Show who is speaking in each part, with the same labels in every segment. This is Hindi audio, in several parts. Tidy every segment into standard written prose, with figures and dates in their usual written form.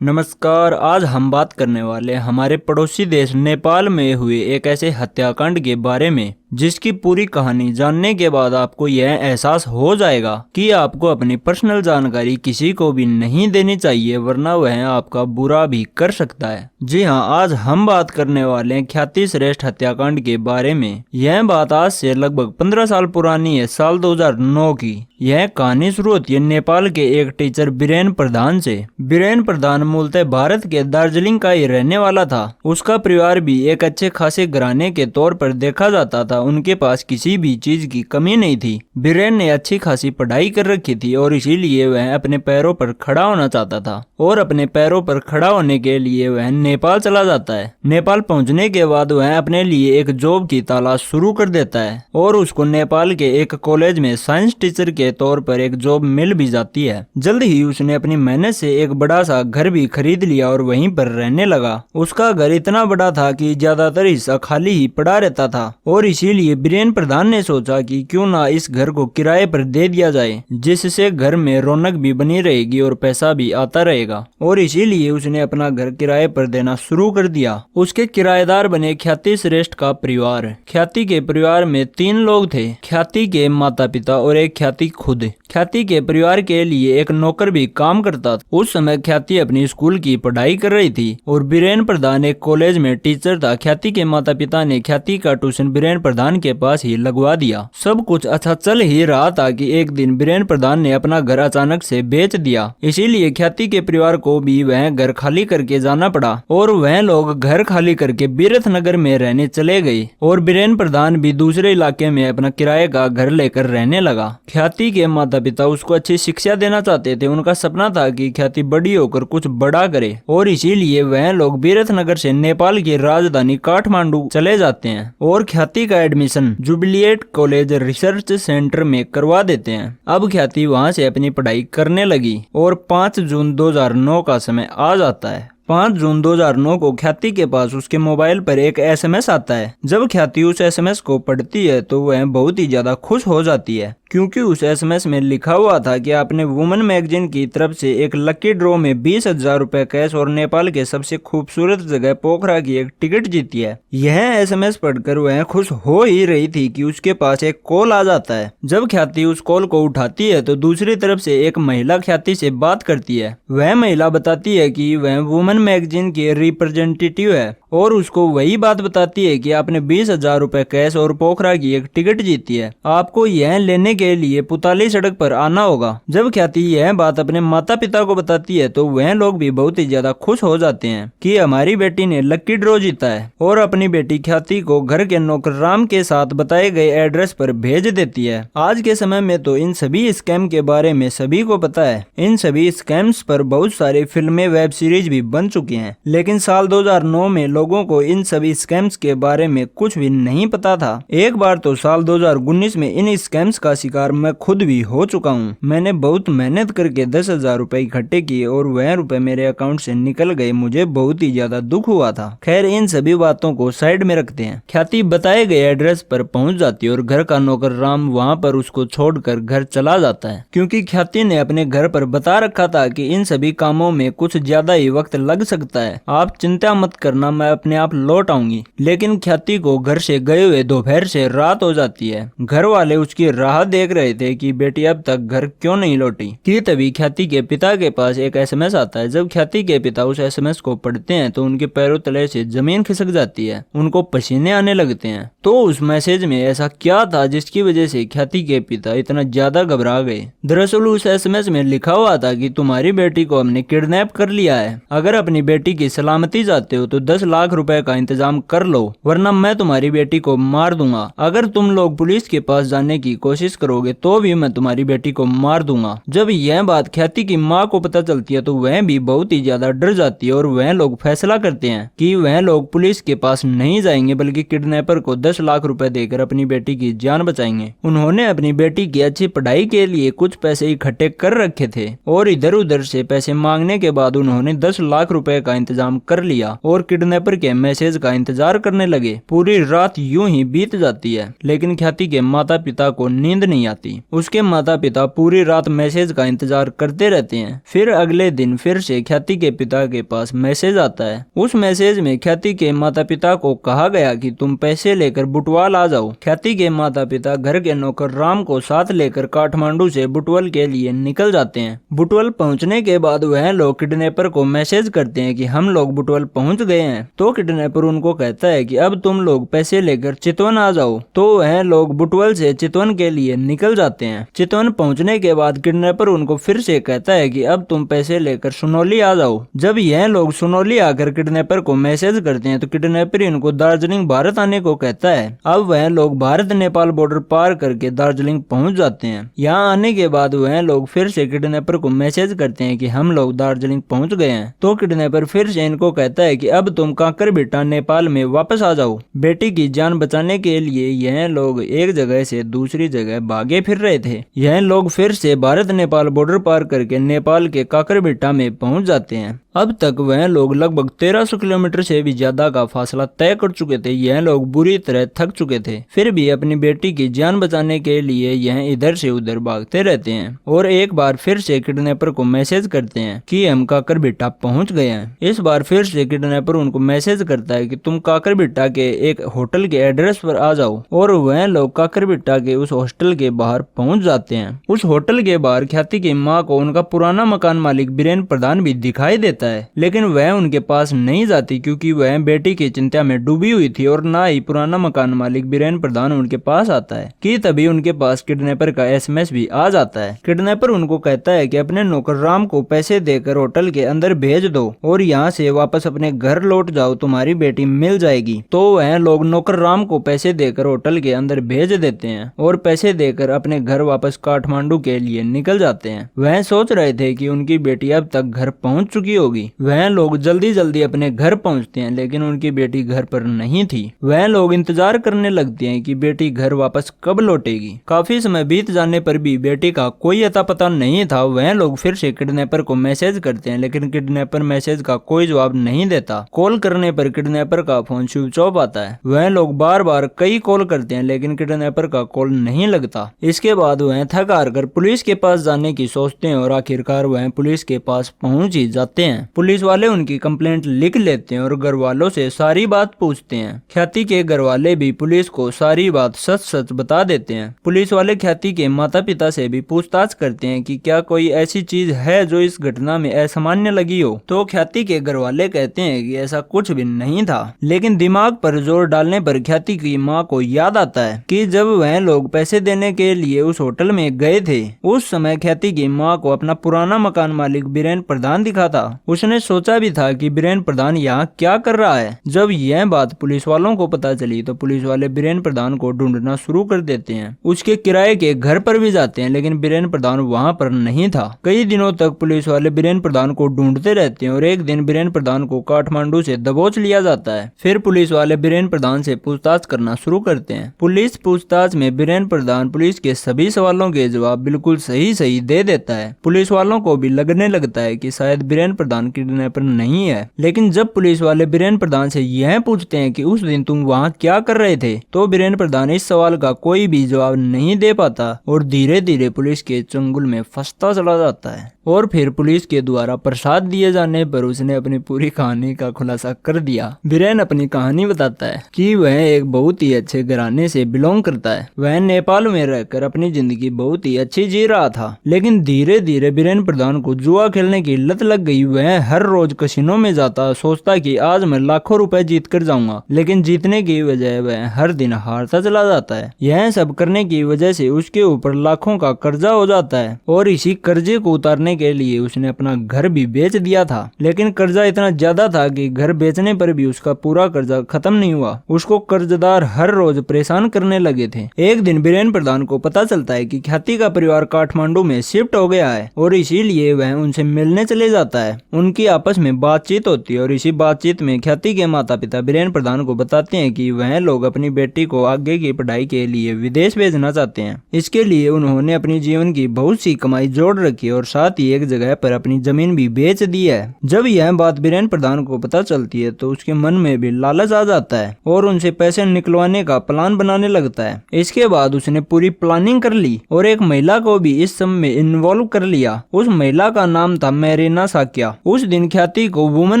Speaker 1: नमस्कार। आज हम बात करने वाले हमारे पड़ोसी देश नेपाल में हुए एक ऐसे हत्याकांड के बारे में जिसकी पूरी कहानी जानने के बाद आपको यह एहसास हो जाएगा कि आपको अपनी पर्सनल जानकारी किसी को भी नहीं देनी चाहिए, वरना वह आपका बुरा भी कर सकता है। जी हाँ, आज हम बात करने वाले हैं ख्याति श्रेष्ठ हत्याकांड के बारे में। यह बात आज से लगभग 15 साल पुरानी है, साल 2009 की। यह कहानी शुरू होती है नेपाल के एक टीचर बीरेन प्रधान से। बीरेन प्रधान मूलतः भारत के दार्जिलिंग का ही रहने वाला था। उसका परिवार भी एक अच्छे खासे घराने के तौर पर देखा जाता था। उनके पास किसी भी चीज की कमी नहीं थी। बीरेन ने अच्छी खासी पढ़ाई कर रखी थी और इसीलिए वह अपने पैरों पर खड़ा होना चाहता था। और अपने पैरों पर खड़ा होने के लिए वह नेपाल चला जाता है। नेपाल पहुंचने के बाद वह अपने लिए एक जॉब की तलाश शुरू कर देता है और उसको नेपाल के एक कॉलेज में साइंस टीचर के तौर पर एक जॉब मिल भी जाती है। जल्द ही उसने अपनी मेहनत से एक बड़ा सा घर भी खरीद लिया और वहीं पर रहने लगा। उसका घर इतना बड़ा था कि ज्यादातर हिस्सा खाली ही पड़ा रहता था और इसीलिए बीरेन प्रधान ने सोचा कि क्यों ना इस घर को किराए पर दे दिया जाए, जिससे घर में रौनक भी बनी रहेगी और पैसा भी आता रहेगा। और इसीलिए उसने अपना घर किराए पर देना शुरू कर दिया। उसके किराएदार बने ख्याति श्रेष्ठ का परिवार। ख्याति के परिवार में 3 लोग थे, ख्याति के माता पिता और एक ख्याति खुद। ख्याति के परिवार के लिए एक नौकर भी काम करता था। उस समय ख्याति अपनी स्कूल की पढ़ाई कर रही थी और बीरेन प्रधान एक कॉलेज में टीचर था। ख्याति के माता पिता ने ख्याति का ट्यूशन बीरेन प्रधान के पास ही लगवा दिया। सब कुछ अच्छा चल ही रहा था कि एक दिन बीरेन प्रधान ने अपना घर अचानक से बेच दिया। इसीलिए ख्याति के परिवार को भी वह घर खाली करके जाना पड़ा और वह लोग घर खाली करके बीरथ नगर में रहने चले गए और बीरेन प्रधान भी दूसरे इलाके में अपना किराए का घर लेकर रहने लगा। ख्याति के माता पिता उसको अच्छी शिक्षा देना चाहते थे। उनका सपना था कि ख्याति बड़ी होकर कुछ बड़ा करे और इसीलिए वह लोग बीरथ नगर से नेपाल की राजधानी काठमांडू चले जाते हैं और ख्याति का एडमिशन जुबिलिएट कॉलेज रिसर्च सेंटर में करवा देते हैं। अब ख्याति वहां से अपनी पढ़ाई करने लगी और 5 जून 2009 का समय आ जाता है। 5 जून 2009 को ख्याति के पास उसके मोबाइल पर एक एसएमएस आता है। जब ख्याति उस एसएमएस को पढ़ती है तो वह बहुत ही ज्यादा खुश हो जाती है, क्योंकि उस एसएमएस में लिखा हुआ था कि आपने वुमन मैगजीन की तरफ से एक लकी ड्रॉ में 20,000 रुपए कैश और नेपाल के सबसे खूबसूरत जगह पोखरा की एक टिकट जीती है। यह एसएमएस पढ़कर वह खुश हो ही रही थी कि उसके पास एक कॉल आ जाता है। जब ख्याति उस कॉल को उठाती है तो दूसरी तरफ से एक महिला ख्याति से बात करती है। वह महिला बताती है कि वह वुमन मैगजीन की रिप्रेजेंटेटिव है और उसको वही बात बताती है कि आपने 20,000 रुपए कैश और पोखरा की एक टिकट जीती है। आपको यह लेने के लिए पुताली सड़क पर आना होगा। जब ख्याति यह बात अपने माता पिता को बताती है तो वह लोग भी बहुत ही ज्यादा खुश हो जाते हैं कि हमारी बेटी ने लकी ड्रॉ जीता है और अपनी बेटी ख्याति को घर के नौकर राम के साथ बताए गए एड्रेस पर भेज देती है। आज के समय में तो इन सभी स्कैम के बारे में सभी को पता है। इन सभी स्कैम्स पर बहुत सारी फिल्में, वेब सीरीज भी बन चुकी हैं, लेकिन साल 2009 में लोगों को इन सभी स्कैम्स के बारे में कुछ भी नहीं पता था। एक बार तो साल 2019 में इन स्कैम्स का शिकार मैं खुद भी हो चुका हूँ। मैंने बहुत मेहनत करके 10,000 रुपए इकट्ठे किए और वह रुपए मेरे अकाउंट से निकल गए। मुझे बहुत ही ज्यादा दुख हुआ था। खैर, इन सभी बातों को साइड में रखते हैं। ख्याति बताए गए एड्रेस पर पहुंच जाती है और घर का नौकर राम वहां पर उसको छोड़कर घर चला जाता है, क्योंकि ख्याति ने अपने घर पर बता रखा था कि इन सभी कामों में कुछ ज्यादा ही वक्त लग सकता है। आप चिंता मत करना, मैं अपने आप लौट आऊंगी। लेकिन ख्याति को घर से गए हुए दोपहर से रात हो जाती है। घर वाले उसकी राह देख रहे थे कि बेटी अब तक घर क्यों नहीं लौटी। कि तभी ख्याति के पिता के पास एक एसएमएस आता है। जब ख्याति के पिता उस एसएमएस को पढ़ते हैं तो उनके पैरों तले से जमीन खिसक जाती है, उनको पसीने आने लगते हैं। तो उस मैसेज में ऐसा क्या था जिसकी वजह से ख्याति के पिता इतना ज्यादा घबरा गए। दरअसल उस एसएमएस में लिखा हुआ था कि तुम्हारी बेटी को हमने किडनैप कर लिया है। अगर अपनी बेटी की सलामती चाहते हो तो 10 लाख रुपए का इंतजाम कर लो, वरना मैं तुम्हारी बेटी को मार दूंगा। अगर तुम लोग पुलिस के पास जाने की कोशिश करोगे तो भी मैं तुम्हारी बेटी को मार दूंगा। जब यह बात ख्याति की माँ को पता चलती है तो वह भी बहुत ही ज्यादा डर जाती है और वह लोग फैसला करते हैं कि वह लोग पुलिस के पास नहीं जाएंगे, बल्कि किडनैपर को 10 लाख रुपए देकर अपनी बेटी की जान बचाएंगे। उन्होंने अपनी बेटी की अच्छी पढ़ाई के लिए कुछ पैसे इकट्ठे कर रखे थे और इधर उधर से पैसे मांगने के बाद उन्होंने 10 लाख रुपए का इंतजाम कर लिया और किडनैपर किडनैपर के मैसेज का इंतजार करने लगे। पूरी रात यूं ही बीत जाती है, लेकिन ख्याति के माता पिता को नींद नहीं आती। उसके माता पिता पूरी रात मैसेज का इंतजार करते रहते हैं। फिर अगले दिन फिर से ख्याति के पिता के पास मैसेज आता है। उस मैसेज में ख्याति के माता पिता को कहा गया कि तुम पैसे लेकर बुटवाल आ जाओ। ख्याति के माता पिता घर के नौकर राम को साथ लेकर काठमांडू से बुटवल के लिए निकल जाते हैं। बुटवल पहुंचने के बाद वह लोग किडनैपर को मैसेज करते हैं कि हम लोग बुटवल पहुंच गए हैं। तो किडनैपर उनको कहता है कि अब तुम लोग पैसे लेकर चितवन आ जाओ। तो वह लोग बुटवल से चितवन के लिए निकल जाते हैं। चितवन पहुंचने के बाद किडनैपर उनको फिर से कहता है कि अब तुम पैसे लेकर सुनौली आ जाओ। जब यह लोग सुनौली आकर किडनैपर को मैसेज करते हैं तो किडनैपर इनको दार्जिलिंग भारत आने को कहता है। अब वह लोग भारत नेपाल बॉर्डर पार करके दार्जिलिंग पहुंच जाते हैं। यहाँ आने के बाद वह लोग फिर से किडनैपर को मैसेज करते हैं कि हम लोग दार्जिलिंग पहुंच गए हैं। तो किडनैपर फिर से इनको कहता है कि अब तुम काकरबिट्टा नेपाल में वापस आ जाओ। बेटी की जान बचाने के लिए यह लोग एक जगह से दूसरी जगह भागे फिर रहे थे। यह लोग फिर से भारत नेपाल बॉर्डर पार करके नेपाल के काकरबिट्टा में पहुंच जाते हैं। अब तक वह लोग लगभग 1300 किलोमीटर से भी ज्यादा का फासला तय कर चुके थे। यह लोग बुरी तरह थक चुके थे, फिर भी अपनी बेटी की जान बचाने के लिए यह इधर से उधर भागते रहते हैं और एक बार फिर से किडनैपर को मैसेज करते हैं कि हम काकरबिट्टा पहुंच गए हैं। इस बार फिर से किडनैपर उनको मैसेज करता है कि तुम काकरबिट्टा के एक होटल के एड्रेस पर आ जाओ और वह लोग काकरबिट्टा के उस हॉस्टल के बाहर पहुंच जाते हैं। उस होटल के बाहर ख्याति की माँ को उनका पुराना मकान मालिक बीरेन प्रधान भी दिखाई देता है, लेकिन वह उनके पास नहीं जाती क्योंकि वह बेटी की चिंता में डूबी हुई थी और ना ही पुराना मकान मालिक बीरेन प्रधान उनके पास आता है कि तभी उनके पास किडनैपर का एसएमएस भी आ जाता है। किडनैपर उनको कहता है कि अपने नौकर राम को पैसे देकर होटल के अंदर भेज दो और यहाँ से वापस अपने घर लौट जाओ, तुम्हारी बेटी मिल जाएगी। तो वह लोग नौकर राम को पैसे देकर होटल के अंदर भेज देते हैं और पैसे देकर अपने घर वापस काठमांडू के लिए निकल जाते हैं। वह सोच रहे थे कि उनकी बेटी अब तक घर पहुंच चुकी होगी। वह लोग जल्दी जल्दी अपने घर पहुंचते हैं, लेकिन उनकी बेटी घर पर नहीं थी। वह लोग इंतजार करने लगते हैं कि बेटी घर वापस कब लौटेगी। काफी समय बीत जाने पर भी बेटी का कोई अता पता नहीं था। वह लोग फिर से किडनैपर को मैसेज करते हैं, लेकिन किडनैपर मैसेज का कोई जवाब नहीं देता। कॉल करने पर किडनैपर का फोन स्विच ऑफ आता है। वह लोग बार बार कई कॉल करते हैं, लेकिन किडनैपर का कॉल नहीं लगता। इसके बाद वह थक हार कर पुलिस के पास जाने की सोचते हैं और आखिरकार वह पुलिस के पास पहुंच ही जाते हैं। पुलिस वाले उनकी कंप्लेंट लिख लेते हैं और घर वालों से सारी बात पूछते हैं। ख्याति के घर वाले भी पुलिस को सारी बात सच सच बता देते हैं। पुलिस वाले ख्याति के माता पिता से भी पूछताछ करते हैं कि क्या कोई ऐसी चीज है जो इस घटना में असामान्य लगी हो। तो ख्याति के घर वाले कहते हैं कि ऐसा कुछ भी नहीं था, लेकिन दिमाग पर जोर डालने पर ख्याति की माँ को याद आता है कि जब वह लोग पैसे देने के लिए उस होटल में गए थे, उस समय ख्याति की माँ को अपना पुराना मकान मालिक बीरेन प्रधान दिखा था। उसने सोचा भी था कि बीरेन प्रधान यहाँ क्या कर रहा है। जब यह बात पुलिस वालों को पता चली तो पुलिस वाले बीरेन प्रधान को ढूंढना शुरू कर देते हैं। उसके किराए के घर पर भी जाते हैं, लेकिन बीरेन प्रधान वहाँ पर नहीं था। कई दिनों तक पुलिस वाले बीरेन प्रधान को ढूंढते रहते हैं और एक दिन बीरेन प्रधान को काठमांडू से दबोच लिया जाता है। फिर पुलिस वाले बीरेन प्रधान से पूछताछ करना शुरू करते हैं। पुलिस पूछताछ में बीरेन प्रधान पुलिस के सभी सवालों के जवाब बिल्कुल सही सही दे देता है। पुलिस वालों को भी लगने लगता है कि शायद बीरेन प्रधान किडनैपर नहीं है। लेकिन जब पुलिस वाले बीरेन प्रधान से यह पूछते हैं कि उस दिन तुम वहाँ क्या कर रहे थे, तो बीरेन प्रधान इस सवाल का कोई भी जवाब नहीं दे पाता और धीरे धीरे पुलिस के चंगुल में फंसता चला जाता है। और फिर पुलिस के द्वारा प्रसाद दिए जाने पर उसने अपनी पूरी कहानी का खुलासा कर दिया। बीरेन अपनी कहानी बताता है कि वह एक बहुत ही अच्छे घराने से बिलोंग करता है। वह नेपाल में रहकर अपनी जिंदगी बहुत ही अच्छी जी रहा था, लेकिन धीरे धीरे बीरेन प्रधान को जुआ खेलने की लत लग गई। वह हर रोज कसिनो में जाता, सोचता कि आज मैं लाखों रुपए जीत कर जाऊंगा, लेकिन जीतने की वजह वह हर दिन हारता चला जाता है। यह सब करने की वजह से उसके ऊपर लाखों का कर्जा हो जाता है और इसी कर्जे को उतारने के लिए उसने अपना घर भी बेच दिया था। लेकिन कर्जा इतना ज्यादा था कि घर बेचने पर भी उसका पूरा कर्जा खत्म नहीं हुआ। उसको कर्जदार हर रोज परेशान करने लगे थे। एक दिन बीरेन प्रधान को पता चलता है कि ख्याति का परिवार काठमांडू में शिफ्ट हो गया है और इसीलिए वह उनसे मिलने चले जाता है। उनकी आपस में बातचीत होती है और इसी बातचीत में ख्याति के माता पिता बीरेन प्रधान को बताते हैं कि वह लोग अपनी बेटी को आगे की पढ़ाई के लिए विदेश भेजना चाहते हैं। इसके लिए उन्होंने अपनी जीवन की बहुत सी कमाई जोड़ रखी और साथ ही ही एक जगह पर अपनी जमीन भी बेच दी है। जब यह बात बीरेन प्रधान को पता चलती है तो उसके मन में भी लालच आ जाता है और उनसे पैसे निकलवाने का प्लान बनाने लगता है। इसके बाद उसने पूरी प्लानिंग कर ली और एक महिला को भी इस सब में इन्वॉल्व कर लिया। उस महिला का नाम था मेरिना साकिया। उस दिन ख्याति को वुमेन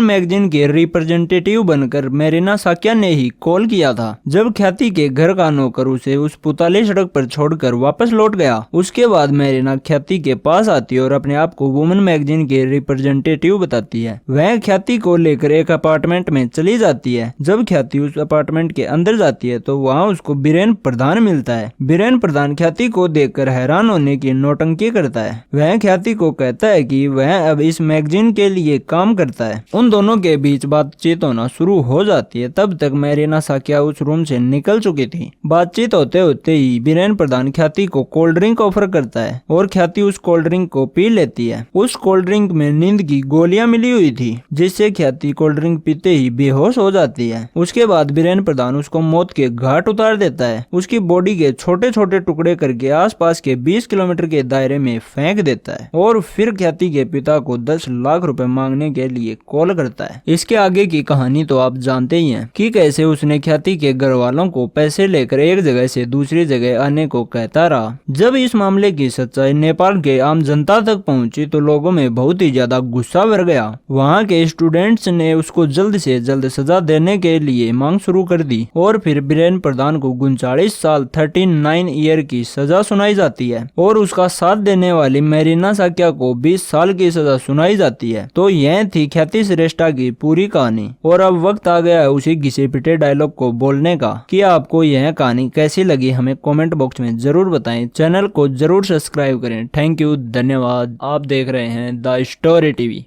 Speaker 1: मैगजीन के रिप्रेजेंटेटिव बनकर मेरिना साकिया ने ही कॉल किया था। जब ख्याति के घर का नौकर उसे उस पुताले सड़क पर छोड़कर वापस लौट गया, उसके बाद मेरिना ख्याति के पास आती है और अपने आप को वुमेन मैगजीन के रिप्रेजेंटेटिव बताती है। वह ख्याति को लेकर एक अपार्टमेंट में चली जाती है। जब ख्याति उस अपार्टमेंट के अंदर जाती है तो वहाँ उसको बीरेन प्रधान मिलता है। बीरेन प्रधान ख्याति को देखकर हैरान होने की नौटंकी करता है। वह ख्याति को कहता है कि वह अब इस मैगजीन के लिए काम करता है। उन दोनों के बीच बातचीत होना शुरू हो जाती है। तब तक मेरिना साकिया उस रूम से निकल चुकी थी। बातचीत होते होते ही बीरेन प्रधान ख्याति को कोल्ड ड्रिंक ऑफर करता है और ख्याति उस कोल्ड ड्रिंक को पी लेती है। उस कोल्ड ड्रिंक में नींद की गोलियां मिली हुई थी, जिससे ख्याति कोल्ड ड्रिंक पीते ही बेहोश हो जाती है। उसके बाद बीरेन प्रधान उसको मौत के घाट उतार देता है। उसकी बॉडी के छोटे छोटे टुकड़े करके आसपास के 20 किलोमीटर के दायरे में फेंक देता है और फिर ख्याति के पिता को 10 लाख रुपए मांगने के लिए कॉल करता है। इसके आगे की कहानी तो आप जानते ही हैं कि कैसे उसने ख्याति के घर वालों को पैसे लेकर एक जगह से दूसरी जगह आने को कहता रहा। जब इस मामले की सच्चाई नेपाल के आम जनता तक पहुंची तो लोगों में बहुत ही ज्यादा गुस्सा भर गया। वहां के स्टूडेंट्स ने उसको जल्द से जल्द सजा देने के लिए मांग शुरू कर दी और फिर बीरेन प्रधान को 39 साल 39 ईयर की सजा सुनाई जाती है और उसका साथ देने वाली मेरिना साकिया को 20 साल की सजा सुनाई जाती है। तो यह थी ख्याति श्रेष्ठा की पूरी कहानी और अब वक्त आ गया है उसी घिसे पिटे डायलॉग को बोलने का कि आपको यह कहानी कैसी लगी हमें कमेंट बॉक्स में जरूर बताएं। चैनल को जरूर सब्सक्राइब करें। थैंक यू, धन्यवाद। आप देख रहे हैं द स्टोरी टीवी।